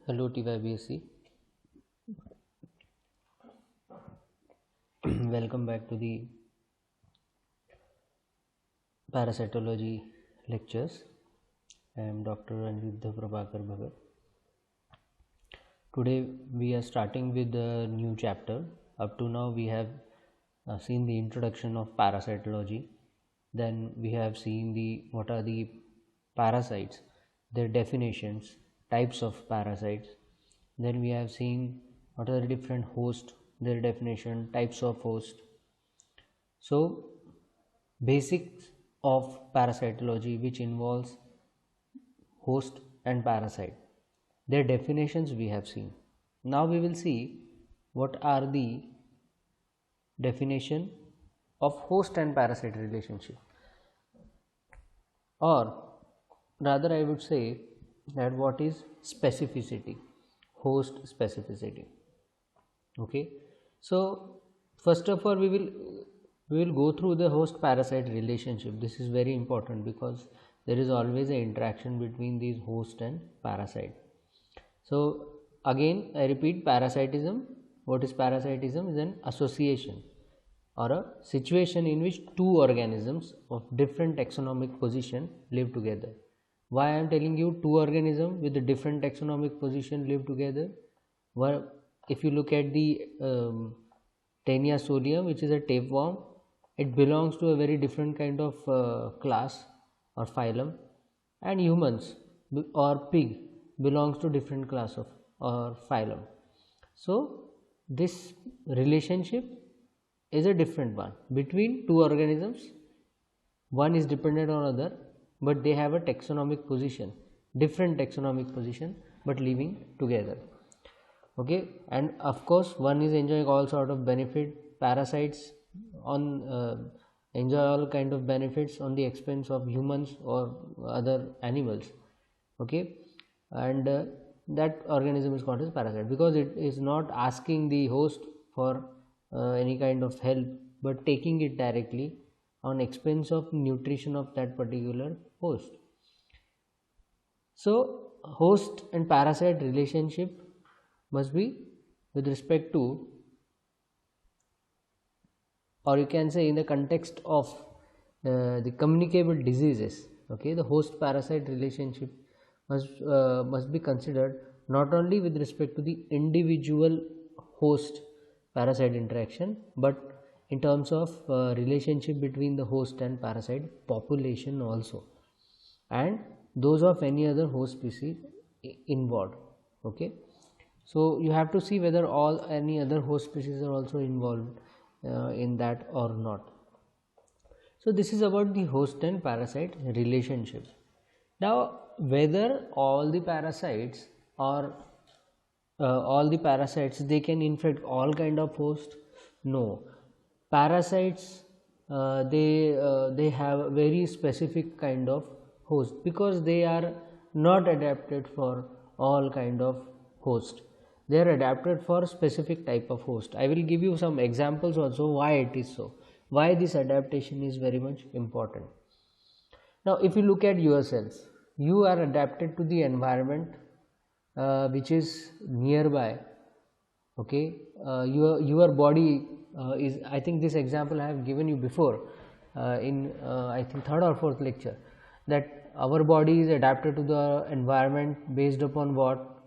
Hello TYBSC. Welcome back to the parasitology lectures. I am Dr. Anjudha Prabhakar Bhagat. Today we are starting with a new chapter. Up to now we have seen the introduction of parasitology. Then we have seen what are the parasites, their definitions, types of parasites. Then we have seen what are the different hosts, their definition, types of host. So basics of parasitology, which involves host and parasite, their definitions we have seen. Now we will see what are the definition of host and parasite relationship, or rather I would say that what is specificity, host specificity. Okay, so first of all we will go through the host parasite relationship. This is very important because there is always an interaction between these host and parasite. So again I repeat, parasitism, what is parasitism? Is an association or a situation in which two organisms of different taxonomic position live together. Why I am telling you two organisms with a different taxonomic position live together? Well, if you look at the Taenia solium, which is a tapeworm, it belongs to a very different kind of class or phylum, and humans or pig belongs to different class of or phylum. So this relationship is a different one between two organisms. One is dependent on other, but they have a taxonomic position, different taxonomic position, but living together. Okay, and of course one is enjoying all sort of benefit. Parasites enjoy all kind of benefits on the expense of humans or other animals. Okay, and that organism is called as parasite because it is not asking the host for any kind of help, but taking it directly on expense of nutrition of that particular host. So host and parasite relationship must be with respect to, or you can say in the context of the communicable diseases. Okay, the host parasite relationship must be considered not only with respect to the individual host parasite interaction, but in terms of relationship between the host and parasite population also, and those of any other host species involved. Okay, so you have to see whether any other host species are also involved in that or not. So this is about the host and parasite relationship. Now whether all the parasites or they can infect all kind of host? No, parasites they have very specific kind of host because they are not adapted for all kind of host. They are adapted for specific type of host. I will give you some examples also why it is so, why this adaptation is very much important. Now if you look at yourselves, you are adapted to the environment which is nearby. Okay, your body is, I think this example I have given you before in I think third or fourth lecture, that our body is adapted to the environment based upon what?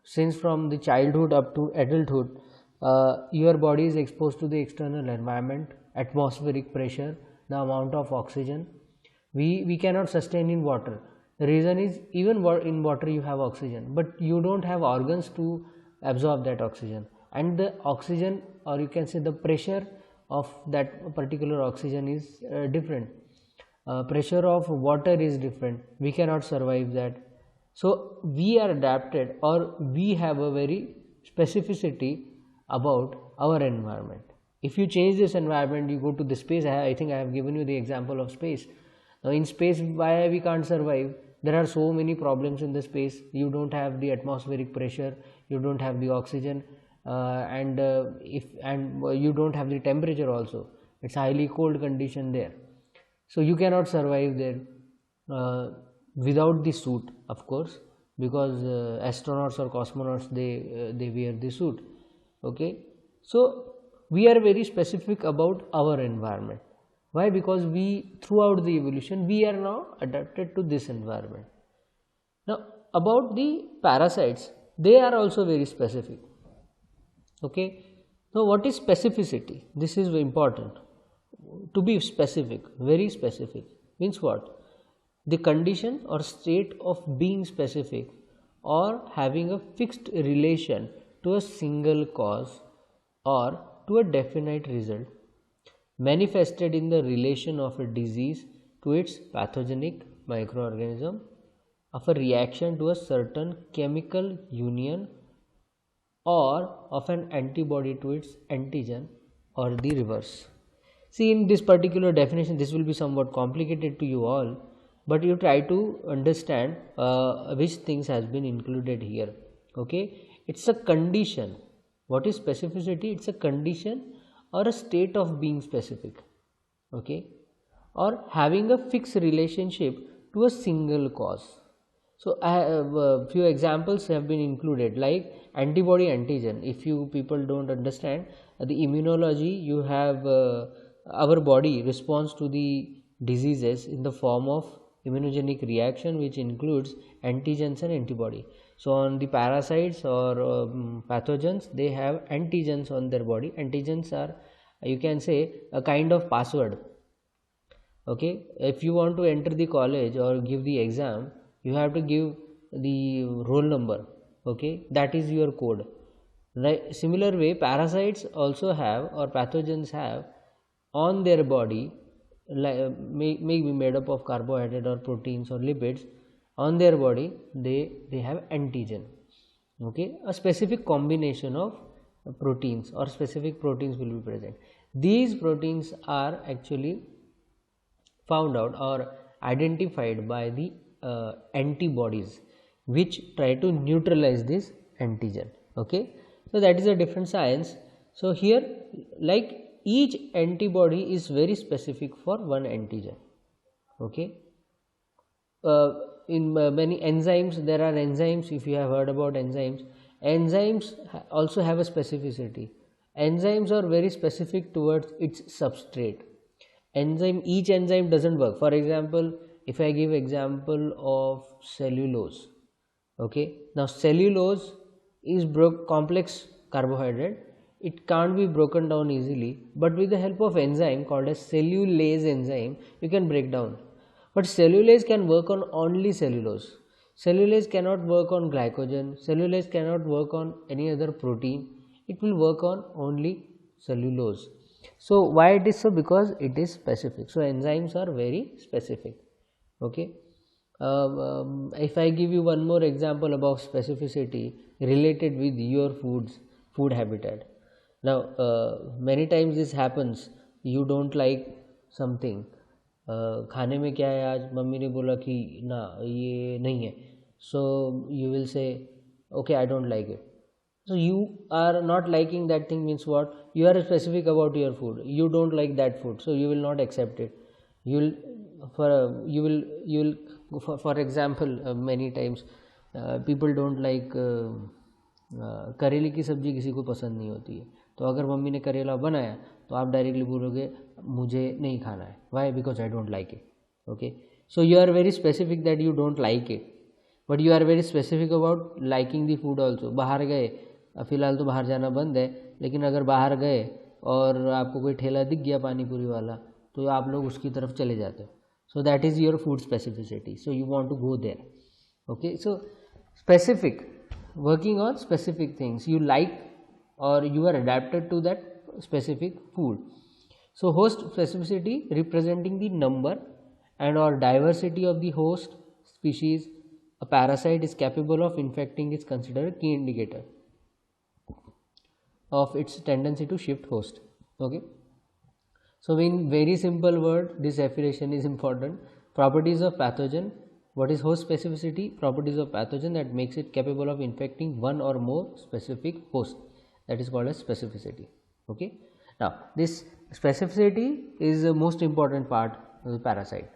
Since from the childhood up to adulthood, your body is exposed to the external environment, atmospheric pressure, the amount of oxygen. We cannot sustain in water. The reason is, even in water you have oxygen, but you don't have organs to absorb that oxygen, and the oxygen, or you can say the pressure of that particular oxygen is different. Pressure of water is different. We cannot survive that. So we are adapted, or we have a very specificity about our environment. If you change this environment, you go to the space. I think I have given you the example of space. Now in space, why we can't survive? There are so many problems in the space. You don't have the atmospheric pressure, you don't have the oxygen, and you don't have the temperature also. It's highly cold condition there, so you cannot survive there without the suit, of course. because astronauts or cosmonauts they wear the suit. Okay, so we are very specific about our environment. Why? Because we, throughout the evolution, we are now adapted to this environment. Now about the parasites, they are also very specific. Okay, now what is specificity? This is very important. To be specific, very specific, means what? The condition or state of being specific or having a fixed relation to a single cause or to a definite result, manifested in the relation of a disease to its pathogenic microorganism, of a reaction to a certain chemical union, or of an antibody to its antigen, or the reverse. See, in this particular definition, this will be somewhat complicated to you all, but you try to understand which things has been included here. Okay, it's a condition. What is specificity? It's a condition or a state of being specific. Okay, or having a fixed relationship to a single cause. So I have a few examples have been included, like antibody antigen. If you people don't understand the immunology, you have our body responds to the diseases in the form of immunogenic reaction, which includes antigens and antibody. So on the parasites or pathogens, they have antigens on their body. Antigens are, you can say, a kind of password. Okay, if you want to enter the college or give the exam, you have to give the roll number. Okay, that is your code. Right, similar way, parasites also have, or pathogens have, on their body, may be made up of carbohydrate or proteins or lipids. On their body, they have antigen. Okay, a specific combination of proteins or specific proteins will be present. These proteins are actually found out or identified by the antibodies, which try to neutralize this antigen. Okay, so that is a different science. So here, like, each antibody is very specific for one antigen. Okay, in many enzymes, there are enzymes. If you have heard about enzymes, enzymes also have a specificity. Enzymes are very specific towards its substrate. Each enzyme doesn't work. For example, if I give example of cellulose, okay, now cellulose is complex carbohydrate. It can't be broken down easily, but with the help of enzyme called as cellulase enzyme, you can break down. But cellulase can work on only cellulose. Cellulase cannot work on glycogen. Cellulase cannot work on any other protein. It will work on only cellulose. So why it is so? Because it is specific. So enzymes are very specific. Okay. If I give you one more example about specificity related with your food habitat. Now many times this happens. You don't like something. खाने में क्या है आज, mummy ने बोला कि ना ये नहीं है, so you will say okay, I don't like it. So you are not liking that thing means what? You are specific about your food. You don't like that food, so you will not accept it. You will for example, many times people don't like करेले की सब्जी किसी को पसंद नहीं होती है, तो अगर मम्मी ने करेला बनाया तो आप डायरेक्टली बोलोगे मुझे नहीं खाना है. Why? Because I don't like it. Okay, so you are very specific that you don't like it, but you are very specific about liking the food also. बाहर गए, फ़िलहाल तो बाहर जाना बंद है, लेकिन अगर बाहर गए और आपको कोई ठेला दिख गया पानी पूरी वाला, तो आप लोग उसकी तरफ चले जाते हो. So that is your food specificity. So you want to go there. Okay, so specific, working on specific things you like or you are adapted to that specific food. So host specificity representing the number and or diversity of the host species a parasite is capable of infecting is considered a key indicator of its tendency to shift host. Okay, so in very simple word, this definition is important. Properties of pathogen. What is host specificity? Properties of pathogen that makes it capable of infecting one or more specific host. That is called as specificity. Okay. Now, this specificity is the most important part of the parasite.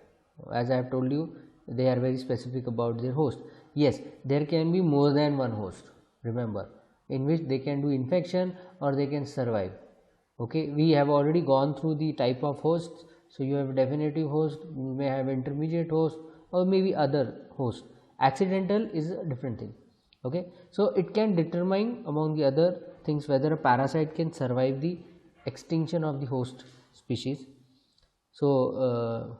As I have told you, they are very specific about their host. Yes, there can be more than one host, remember, in which they can do infection or they can survive. Okay, we have already gone through the type of hosts. So you have definitive host, you may have intermediate host, or maybe other host. Accidental is a different thing. Okay, so it can determine among the other things whether a parasite can survive the extinction of the host species. So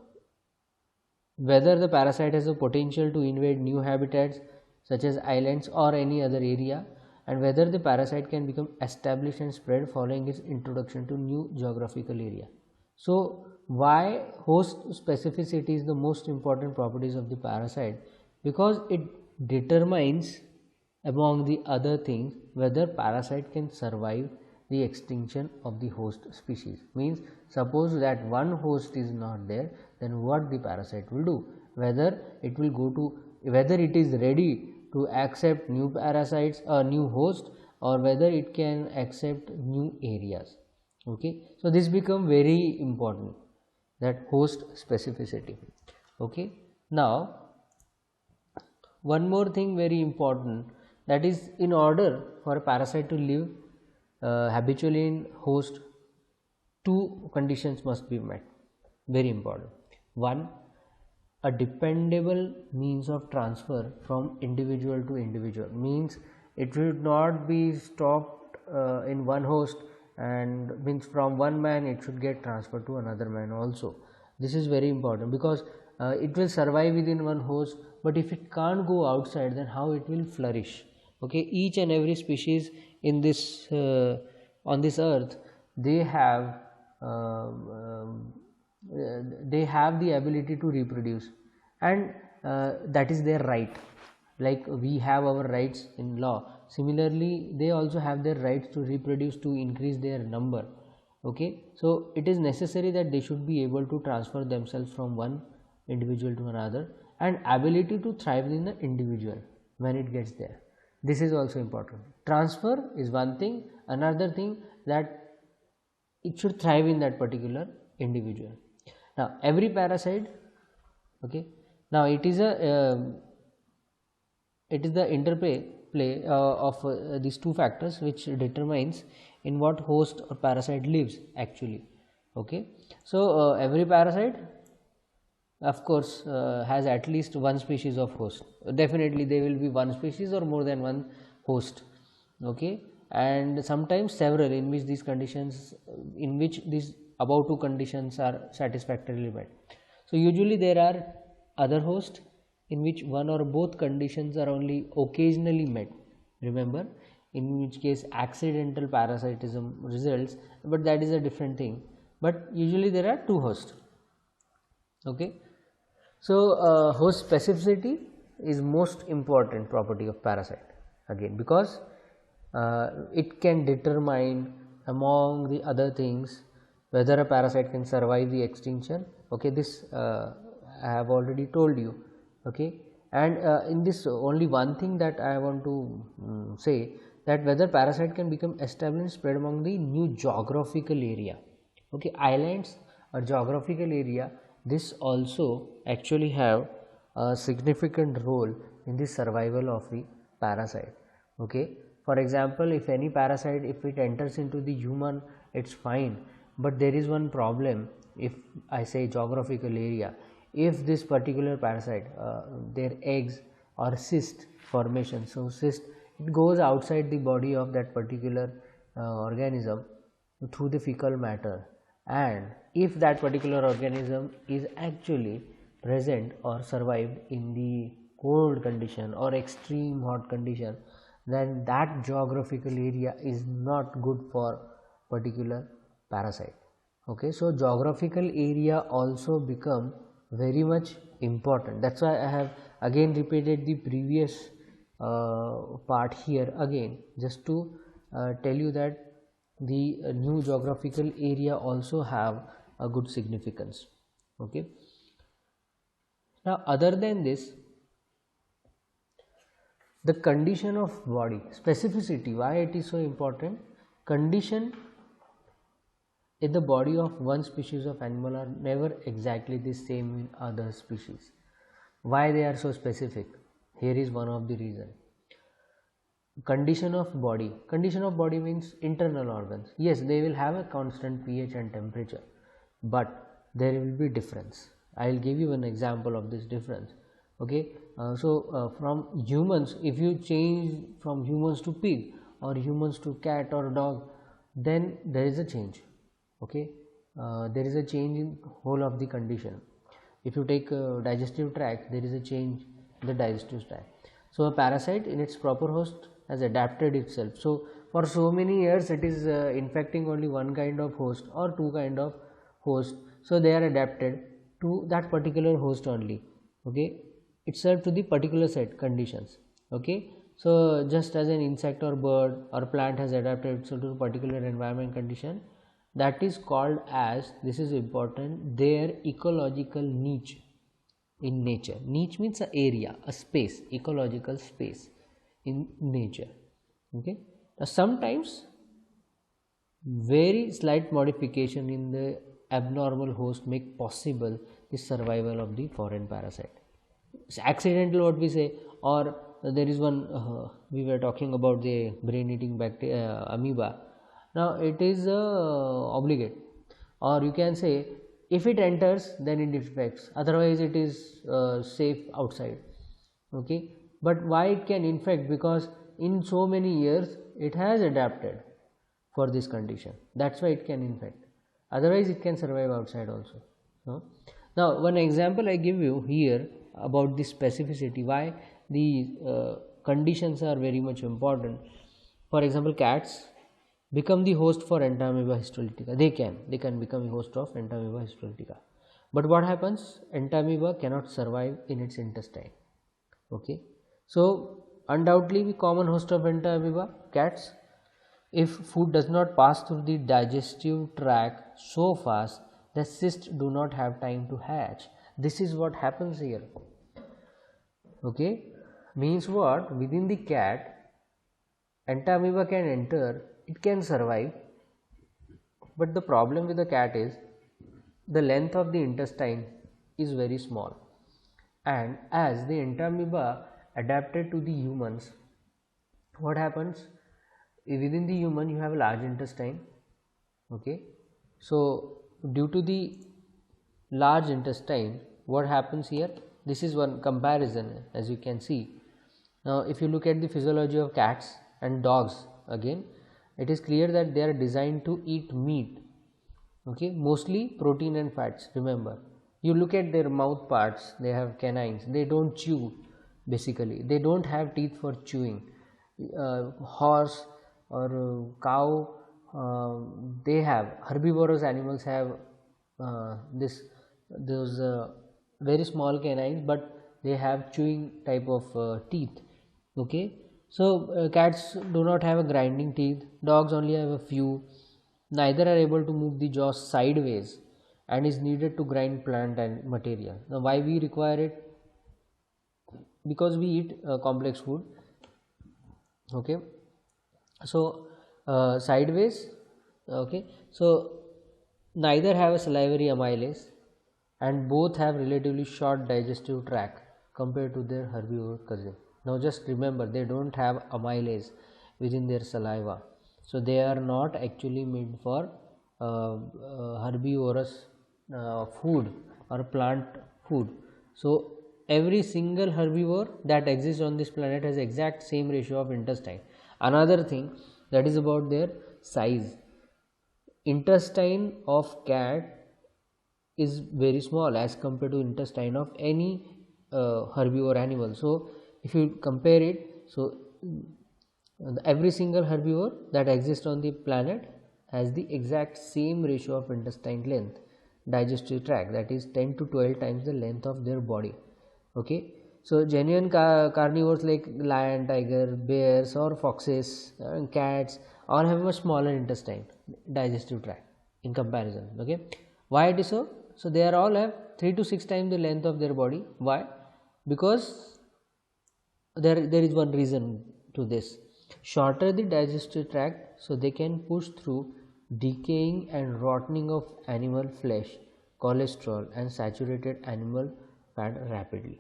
whether the parasite has a potential to invade new habitats such as islands or any other area, and whether the parasite can become established and spread following its introduction to new geographical area. So why host specificity is the most important properties of the parasite? Because it determines among the other things whether parasite can survive the extinction of the host species. Means suppose that one host is not there, then what the parasite will do, whether it will go to, whether it is ready to accept new parasites or new host, or whether it can accept new areas. Okay, so this become very important, that host specificity. Okay, now one more thing very important, that is, in order for a parasite to live habitually in host, two conditions must be met, very important. One, a dependable means of transfer from individual to individual, means it should not be stopped in one host, and means from one man it should get transferred to another man also. This is very important, because it will survive within one host, but if it can't go outside, then how it will flourish? Okay, each and every species in this on this earth, they have the ability to reproduce, and that is their right. Like we have our rights in law, similarly they also have their rights to reproduce, to increase their number. Okay, so it is necessary that they should be able to transfer themselves from one individual to another, and ability to thrive in the individual when it gets there. This is also important. Transfer is one thing, another thing that it should thrive in that particular individual. Now every parasite, okay, now it is the interplay of these two factors which determines in what host or parasite lives actually. Okay, so every parasite of course has at least one species of host. Definitely there will be one species or more than one host. Okay, and sometimes several, in which these conditions, in which these above two conditions are satisfactorily met. So usually there are other hosts in which one or both conditions are only occasionally met, remember, in which case accidental parasitism results, but that is a different thing. But usually there are two hosts. Okay, so host specificity is most important property of parasite, again, because it can determine among the other things whether a parasite can survive the extinction. Okay, this I have already told you. Okay, and in this only one thing that I want to say, that whether parasite can become established and spread among the new geographical area. Okay, islands or geographical area, this also actually have a significant role in the survival of the parasite. Okay, for example, if any parasite, if it enters into the human, it's fine, but there is one problem. If I say geographical area, if this particular parasite, their eggs or cyst formation, so cyst, it goes outside the body of that particular organism through the fecal matter, and if that particular organism is actually present or survived in the cold condition or extreme hot condition, then that geographical area is not good for particular parasite. Okay, so geographical area also become very much important. That's why I have again repeated the previous part here again, just to tell you that the new geographical area also have a good significance. Okay, now other than this, the condition of body specificity, why it is so important? Condition in the body of one species of animal are never exactly the same in other species. Why they are so specific? Here is one of the reason. Condition of body means internal organs. Yes, they will have a constant pH and temperature, but there will be difference. I will give you an example of this difference. Okay, from humans, if you change from humans to pig or humans to cat or dog, then there is a change. Okay, there is a change in whole of the condition. If you take digestive tract, there is a change in the digestive tract. So a parasite in its proper host has adapted itself. So for so many years it is infecting only one kind of host or two kind of host. So they are adapted to that particular host only. Okay, itself to the particular set conditions. Okay, so just as an insect or bird or plant has adapted itself to a particular environment condition, that is called as, this is important, their ecological niche in nature. Niche means an area, a space, ecological space in nature. Okay, now sometimes very slight modification in the abnormal host make possible the survival of the foreign parasite. It's accidental, what we say, or there is one we were talking about the brain eating bacteria, amoeba. Now it is obligate, or you can say if it enters then it infects, otherwise it is safe outside. Okay, but why it can infect? Because in so many years it has adapted for this condition, that's why it can infect, otherwise it can survive outside also. Now one example I give you here about the specificity, why the conditions are very much important. For example, cats become the host for Entamoeba histolytica. They can become a host of Entamoeba histolytica. But what happens? Entamoeba cannot survive in its intestine. Okay, so undoubtedly the common host of Entamoeba, cats. If food does not pass through the digestive tract so fast, the cysts do not have time to hatch. This is what happens here. Okay, means what? Within the cat, Entamoeba can enter, it can survive, but the problem with the cat is the length of the intestine is very small, and as the Entamoeba adapted to the humans, what happens? Within the human you have a large intestine. Okay, so due to the large intestine, what happens here? This is one comparison, as you can see. Now if you look at the physiology of cats and dogs, again it is clear that they are designed to eat meat. Okay, mostly protein and fats. Remember, you look at their mouth parts, they have canines, they don't chew, basically they don't have teeth for chewing. Horse or cow, they have, herbivorous animals have those very small canines, but they have chewing type of teeth. Okay, so cats do not have a grinding teeth, dogs only have a few. Neither are able to move the jaws sideways and is needed to grind plant and material. Now why we require it? Because we eat complex food. Okay, so sideways. Okay, so neither have a salivary amylase and both have relatively short digestive tract compared to their herbivore cousin. Now just remember, they don't have amylase within their saliva, so they are not actually made for herbivorous food or plant food. So every single herbivore that exists on this planet has exact same ratio of intestine. Another thing, that is about their size. Intestine of cat is very small as compared to intestine of any herbivore animal. So if you compare it, so every single herbivore that exists on the planet has the exact same ratio of intestine length, digestive tract, that is 10 to 12 times the length of their body. Okay, so genuine carnivores like lion, tiger, bears or foxes and cats all have a much smaller intestine, digestive tract in comparison. Okay, why it is so? So they are all have 3 to 6 times the length of their body. Why? Because there is one reason to this. Shorter the digestive tract, so they can push through decaying and rotting of animal flesh, cholesterol and saturated animal fat rapidly.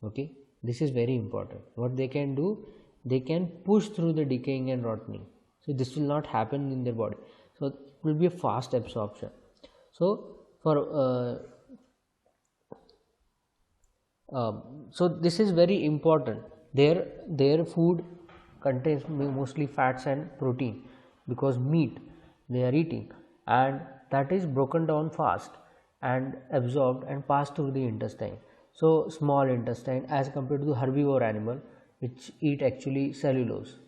Okay, This is very important. What they can do, they can push through the decaying and rotting. So this will not happen in their body. So it will be a fast absorption. So for so this is very important. Their food contains mostly fats and protein, because meat they are eating, and that is broken down fast and absorbed and passed through the intestine. So small intestine, as compared to the herbivore animal which eat actually cellulose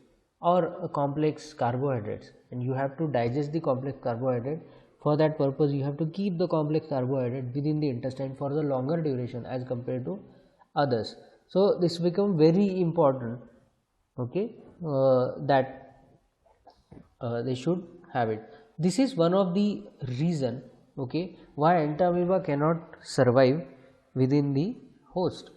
or complex carbohydrates, and you have to digest the complex carbohydrate. For that purpose you have to keep the complex carbohydrate within the intestine for the longer duration as compared to others. So this become very important, okay, that they should have it. This is one of the reason, okay, why entamoeba cannot survive within the host.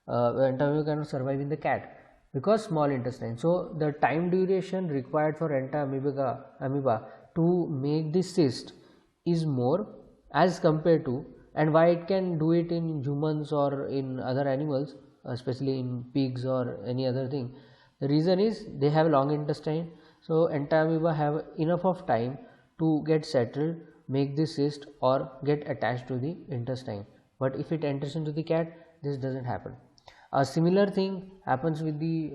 Entamoeba cannot survive in the cat, because small intestine. So the time duration required for amoeba to make the cyst is more as compared to, and why it can do it in humans or in other animals, especially in pigs or any other thing. The reason is they have long intestine, so entamoeba have enough of time to get settled, make the cyst or get attached to the intestine. But if it enters into the cat, this doesn't happen. A similar thing happens with the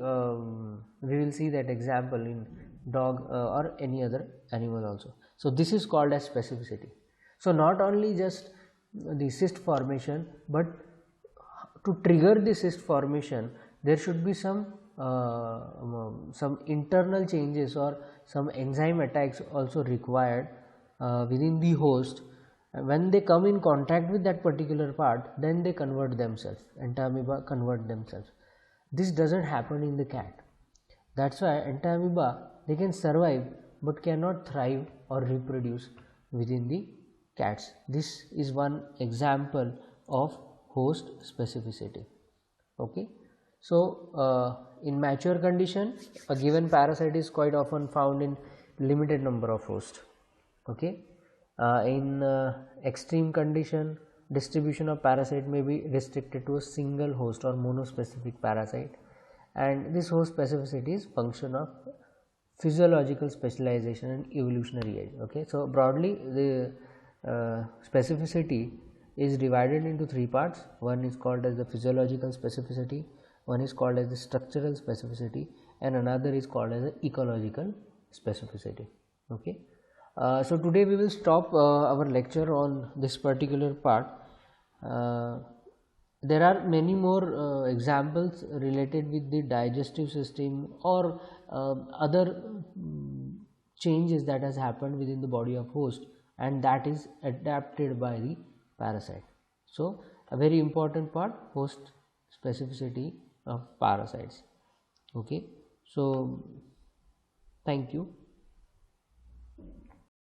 we will see that example in dog or any other animal also. So this is called as specificity. So not only just the cyst formation, but to trigger the cyst formation there should be some internal changes or some enzyme attacks also required within the host. When they come in contact with that particular part, then they convert themselves, entamoeba convert themselves. This doesn't happen in the cat. That's why entamoeba, they can survive but cannot thrive or reproduce within the cats. This is one example of host specificity. Okay, so in mature condition, a given parasite is quite often found in limited number of hosts. Okay, in extreme condition, distribution of parasite may be restricted to a single host or monospecific parasite, and this host specificity is function of physiological specialization and evolutionary age. Okay, so broadly the specificity is divided into three parts. One is called as the physiological specificity, one is called as the structural specificity, and another is called as the ecological specificity. Okay, so today we will stop our lecture on this particular part. There are many more examples related with the digestive system or other changes that has happened within the body of host, and that is adapted by the parasite. So a very important part, host specificity of parasites. Okay, so thank you.